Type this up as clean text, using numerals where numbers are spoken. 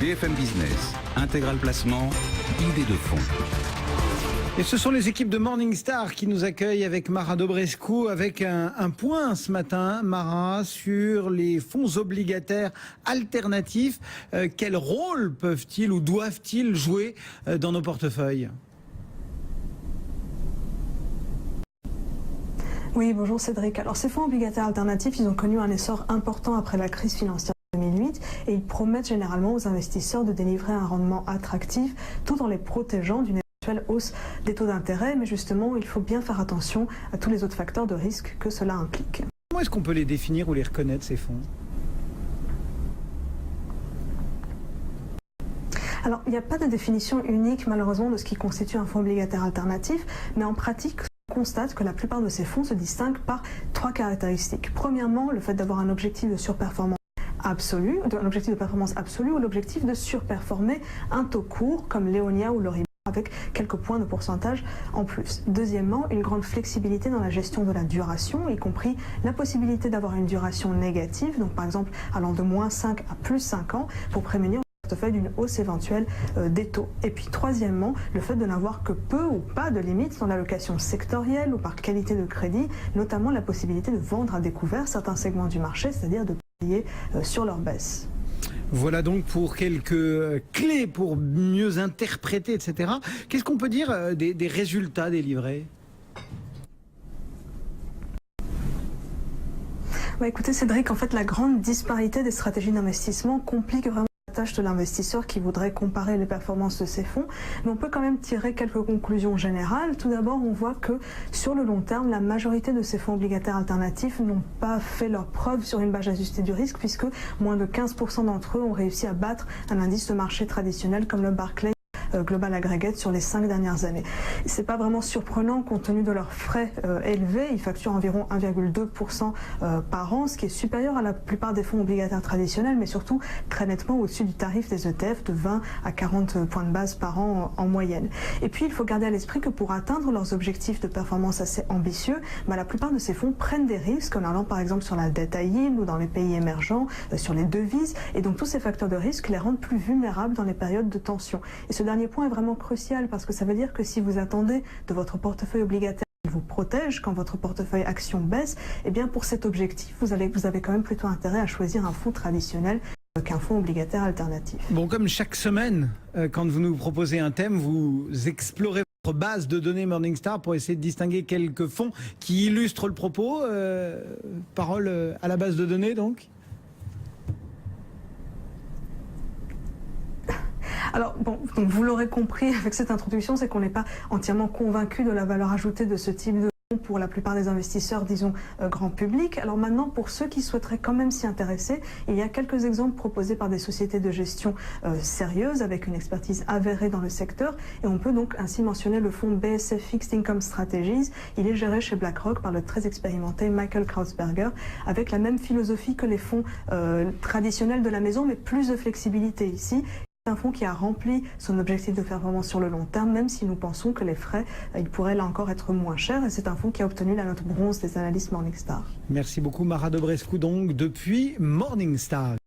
BFM Business, Intégral Placement, idée de fonds. Et ce sont les équipes de Morningstar qui nous accueillent avec Mara Dobrescu avec un point ce matin, Mara, sur les fonds obligataires alternatifs. Quel rôle peuvent-ils ou doivent-ils jouer dans nos portefeuilles ? Oui, bonjour Cédric. Alors ces fonds obligataires alternatifs, ils ont connu un essor important après la crise financière de 2008 et ils promettent généralement aux investisseurs de délivrer un rendement attractif tout en les protégeant d'une éventuelle hausse des taux d'intérêt. Mais justement, il faut bien faire attention à tous les autres facteurs de risque que cela implique. Comment est-ce qu'on peut les définir ou les reconnaître, ces fonds ? Alors, il n'y a pas de définition unique malheureusement de ce qui constitue un fonds obligataire alternatif, mais en pratique, on constate que la plupart de ces fonds se distinguent par trois caractéristiques. Premièrement, le fait d'avoir un objectif de surperformance absolue, un objectif de performance absolue ou l'objectif de surperformer un taux court comme l'Eonia ou l'Euribor avec quelques points de pourcentage en plus. Deuxièmement, une grande flexibilité dans la gestion de la duration, y compris la possibilité d'avoir une duration négative, donc par exemple allant de -5 à +5 ans pour prémunir portefeuille d'une hausse éventuelle des taux. Et puis troisièmement, le fait de n'avoir que peu ou pas de limites dans l'allocation sectorielle ou par qualité de crédit, notamment la possibilité de vendre à découvert certains segments du marché, c'est-à-dire de payer sur leur baisse. Voilà donc pour quelques clés pour mieux interpréter, etc. Qu'est-ce qu'on peut dire des résultats délivrés ? Écoutez Cédric, en fait la grande disparité des stratégies d'investissement complique vraiment la tâche de l'investisseur qui voudrait comparer les performances de ces fonds, mais on peut quand même tirer quelques conclusions générales. Tout d'abord, on voit que sur le long terme, la majorité de ces fonds obligataires alternatifs n'ont pas fait leurs preuves sur une base ajustée du risque, puisque moins de 15% d'entre eux ont réussi à battre un indice de marché traditionnel comme le Barclays Global Aggregate sur les 5 dernières années. C'est pas vraiment surprenant compte tenu de leurs frais élevés. Ils facturent environ 1,2% par an, ce qui est supérieur à la plupart des fonds obligataires traditionnels, mais surtout très nettement au-dessus du tarif des ETF de 20 à 40 points de base par an en moyenne. Et puis il faut garder à l'esprit que pour atteindre leurs objectifs de performance assez ambitieux, la plupart de ces fonds prennent des risques en allant par exemple sur la dette high yield ou dans les pays émergents, sur les devises, et donc tous ces facteurs de risque les rendent plus vulnérables dans les périodes de tension. Et ce dernier point est vraiment crucial parce que ça veut dire que si vous attendez de votre portefeuille obligataire qu'il vous protège quand votre portefeuille action baisse, eh bien pour cet objectif, vous avez quand même plutôt intérêt à choisir un fonds traditionnel qu'un fonds obligataire alternatif. Bon, comme chaque semaine, quand vous nous proposez un thème, vous explorez votre base de données Morningstar pour essayer de distinguer quelques fonds qui illustrent le propos. Parole à la base de données donc. Alors, bon, donc vous l'aurez compris avec cette introduction, c'est qu'on n'est pas entièrement convaincu de la valeur ajoutée de ce type de fonds pour la plupart des investisseurs, disons, grand public. Alors maintenant, pour ceux qui souhaiteraient quand même s'y intéresser, il y a quelques exemples proposés par des sociétés de gestion sérieuses, avec une expertise avérée dans le secteur. Et on peut donc ainsi mentionner le fonds BSF Fixed Income Strategies. Il est géré chez BlackRock par le très expérimenté Michael Krausberger, avec la même philosophie que les fonds traditionnels de la maison, mais plus de flexibilité ici. C'est un fonds qui a rempli son objectif de performance sur le long terme, même si nous pensons que les frais, ils pourraient là encore être moins chers. Et c'est un fonds qui a obtenu la note bronze des analystes Morningstar. Merci beaucoup Mara Dobrescu donc depuis Morningstar.